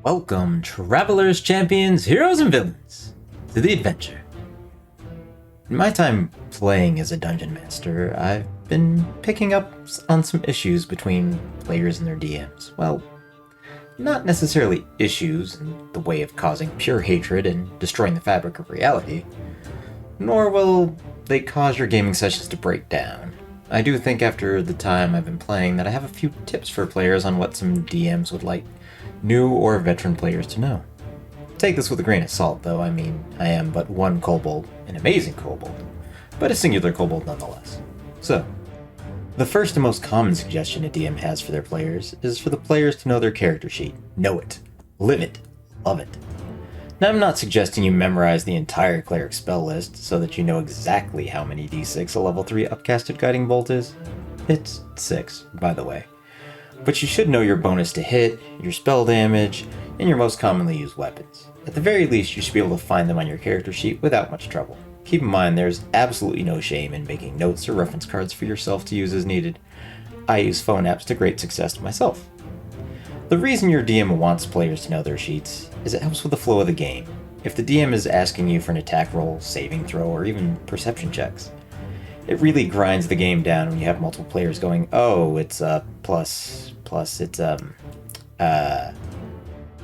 Welcome, travelers, champions, heroes, and villains, to the adventure. In my time playing as a dungeon master, I've been picking up on some issues between players and their DMs. Well, not necessarily issues in the way of causing pure hatred and destroying the fabric of reality, nor will they cause your gaming sessions to break down. I do think after the time I've been playing that I have a few tips for players on what some DMs would like new or veteran players to know. Take this with a grain of salt, though. I mean, I am but one kobold, an amazing kobold, but a singular kobold nonetheless. So, the first and most common suggestion a DM has for their players is for the players to know their character sheet. Know it, live it, love it. Now, I'm not suggesting you memorize the entire cleric spell list so that you know exactly how many d6 a level 3 upcasted guiding bolt is. It's 6, by the way. But you should know your bonus to hit, your spell damage, and your most commonly used weapons. At the very least, you should be able to find them on your character sheet without much trouble. Keep in mind, there's absolutely no shame in making notes or reference cards for yourself to use as needed. I use phone apps to great success myself. The reason your DM wants players to know their sheets is it helps with the flow of the game. If the DM is asking you for an attack roll, saving throw, or even perception checks, it really grinds the game down when you have multiple players going, oh, it's plus, it's,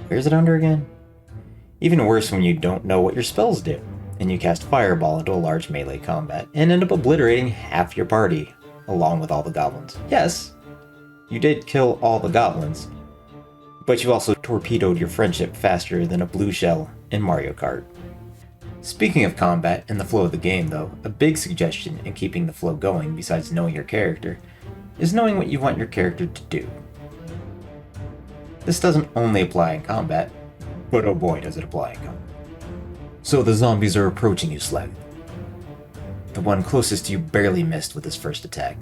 where's it under again? Even worse when you don't know what your spells do, and you cast Fireball into a large melee combat, and end up obliterating half your party, along with all the goblins. Yes, you did kill all the goblins, but you also torpedoed your friendship faster than a blue shell in Mario Kart. Speaking of combat and the flow of the game, though, a big suggestion in keeping the flow going, besides knowing your character, is knowing what you want your character to do. This doesn't only apply in combat, but oh boy does it apply in combat. So the zombies are approaching you, Slag. The one closest to you barely missed with his first attack,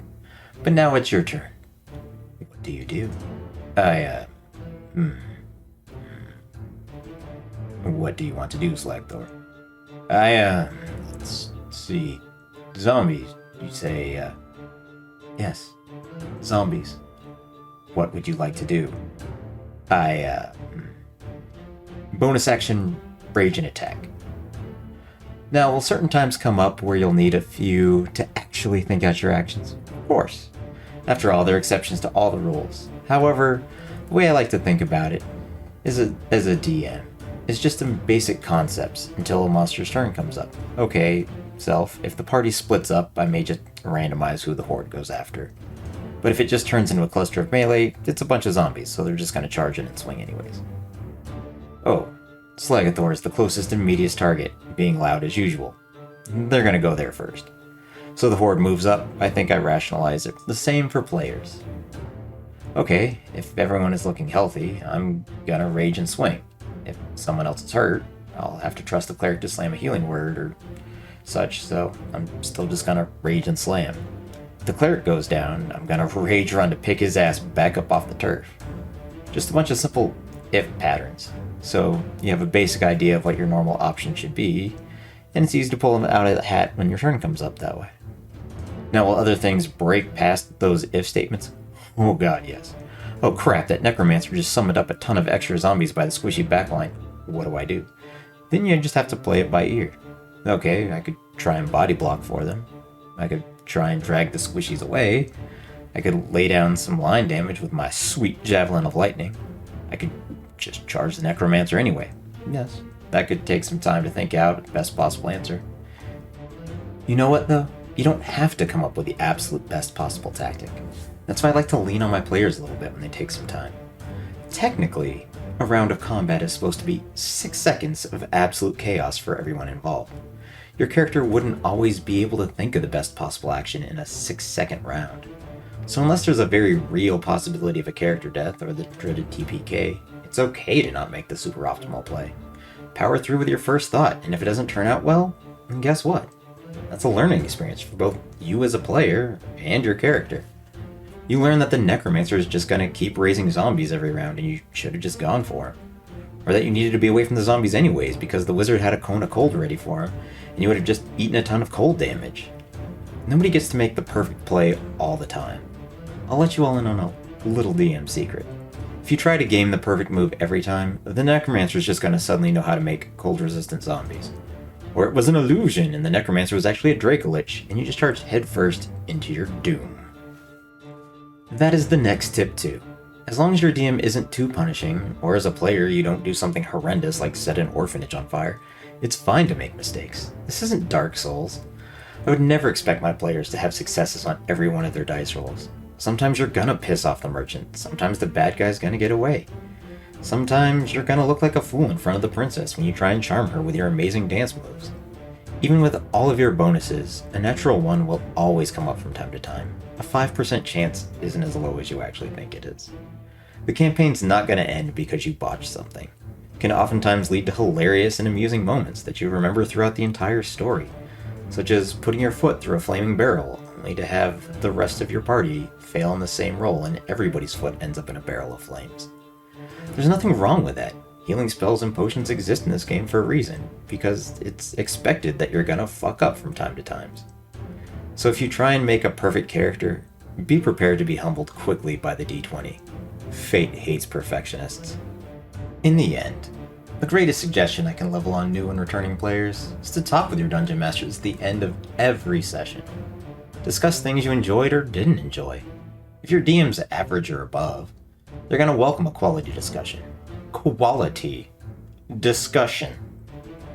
but now it's your turn. What do you do? What do you want to do, Slagthor? Let's see. Zombies, you say, yes. Zombies. What would you like to do? Bonus action, rage and attack. Now, will certain times come up where you'll need a few to actually think out your actions? Of course. After all, there are exceptions to all the rules. However, the way I like to think about it is as a DM. It's just some basic concepts until a monster's turn comes up. Okay, self, if the party splits up, I may just randomize who the horde goes after. But if it just turns into a cluster of melee, it's a bunch of zombies, so they're just gonna charge in and swing anyways. Oh, Slagathor is the closest and immediate target, being loud as usual. They're gonna go there first. So the horde moves up, I think I rationalize it. The same for players. Okay, if everyone is looking healthy, I'm gonna rage and swing. If someone else is hurt, I'll have to trust the cleric to slam a healing word or such, so I'm still just gonna rage and slam. If the cleric goes down, I'm gonna rage run to pick his ass back up off the turf. Just a bunch of simple if patterns, so you have a basic idea of what your normal option should be, and it's easy to pull them out of the hat when your turn comes up that way. Now, will other things break past those if statements? Oh god, yes. Oh crap, that necromancer just summoned up a ton of extra zombies by the squishy backline. What do? Then you just have to play it by ear. Okay, I could try and body block for them. I could try and drag the squishies away. I could lay down some line damage with my sweet javelin of lightning. I could just charge the necromancer anyway. Yes, that could take some time to think out the best possible answer. You know what though? You don't have to come up with the absolute best possible tactic. That's why I like to lean on my players a little bit when they take some time. Technically, a round of combat is supposed to be 6 seconds of absolute chaos for everyone involved. Your character wouldn't always be able to think of the best possible action in a 6-second round. So unless there's a very real possibility of a character death or the dreaded TPK, it's okay to not make the super optimal play. Power through with your first thought, and if it doesn't turn out well, then guess what? That's a learning experience for both you as a player and your character. You learn that the necromancer is just gonna keep raising zombies every round and you should have just gone for him. Or that you needed to be away from the zombies anyways because the wizard had a cone of cold ready for him and you would have just eaten a ton of cold damage. Nobody gets to make the perfect play all the time. I'll let you all in on a little DM secret. If If you try to game the perfect move every time, the Necromancer is just going to suddenly know how to make cold-resistant zombies. Or it was an illusion and the Necromancer was actually a Dracolich, and you just charge headfirst into your doom. That is the next tip too. As long as your DM isn't too punishing, or as a player you don't do something horrendous like set an orphanage on fire, it's fine to make mistakes. This isn't Dark Souls. I would never expect my players to have successes on every one of their dice rolls. Sometimes you're gonna piss off the merchant, sometimes the bad guy's gonna get away. Sometimes you're gonna look like a fool in front of the princess when you try and charm her with your amazing dance moves. Even with all of your bonuses, a natural one will always come up from time to time. A 5% chance isn't as low as you actually think it is. The campaign's not gonna end because you botched something. It can oftentimes lead to hilarious and amusing moments that you remember throughout the entire story, such as putting your foot through a flaming barrel, only to have the rest of your party fail in the same roll and everybody's foot ends up in a barrel of flames. There's nothing wrong with that. Healing spells and potions exist in this game for a reason, because it's expected that you're gonna fuck up from time to time. So if you try and make a perfect character, be prepared to be humbled quickly by the D20. Fate hates perfectionists. In the end, the greatest suggestion I can level on new and returning players is to talk with your dungeon masters at the end of every session. Discuss things you enjoyed or didn't enjoy. If your DM's average or above, they're going to welcome a quality discussion. Quality discussion.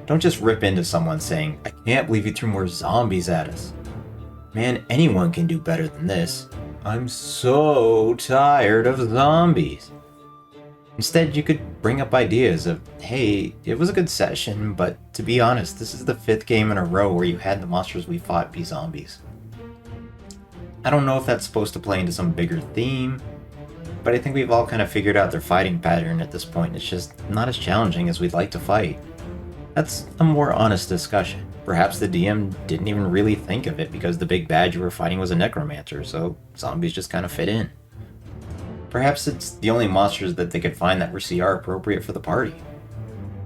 Don't just rip into someone saying, "I can't believe you threw more zombies at us." Man, anyone can do better than this. I'm so tired of zombies. Instead, you could bring up ideas of, hey, it was a good session, but to be honest, this is the 5th game in a row where you had the monsters we fought be zombies. I don't know if that's supposed to play into some bigger theme, but I think we've all kind of figured out their fighting pattern at this point. It's just not as challenging as we'd like to fight. That's a more honest discussion. Perhaps the DM didn't even really think of it because the big bad you were fighting was a Necromancer, so zombies just kind of fit in. Perhaps it's the only monsters that they could find that were CR appropriate for the party,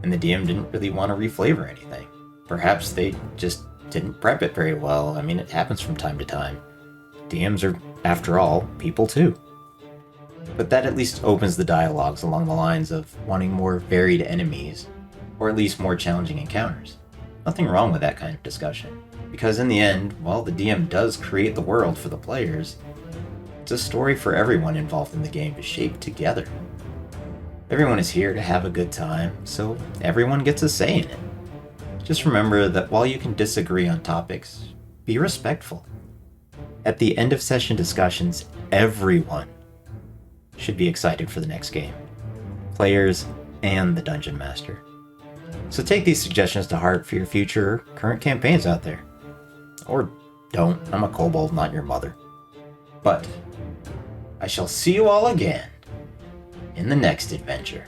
and the DM didn't really want to reflavor anything. Perhaps they just didn't prep it very well. I mean, it happens from time to time. DMs are, after all, people too. But that at least opens the dialogues along the lines of wanting more varied enemies, or at least more challenging encounters. Nothing wrong with that kind of discussion, because in the end, while the DM does create the world for the players, it's a story for everyone involved in the game to shape together. Everyone is here to have a good time, so everyone gets a say in it. Just remember that while you can disagree on topics, be respectful. At the end of session discussions, everyone should be excited for the next game. Players and the Dungeon Master. So take these suggestions to heart for your future or current campaigns out there. Or don't, I'm a kobold, not your mother. But I shall see you all again in the next adventure.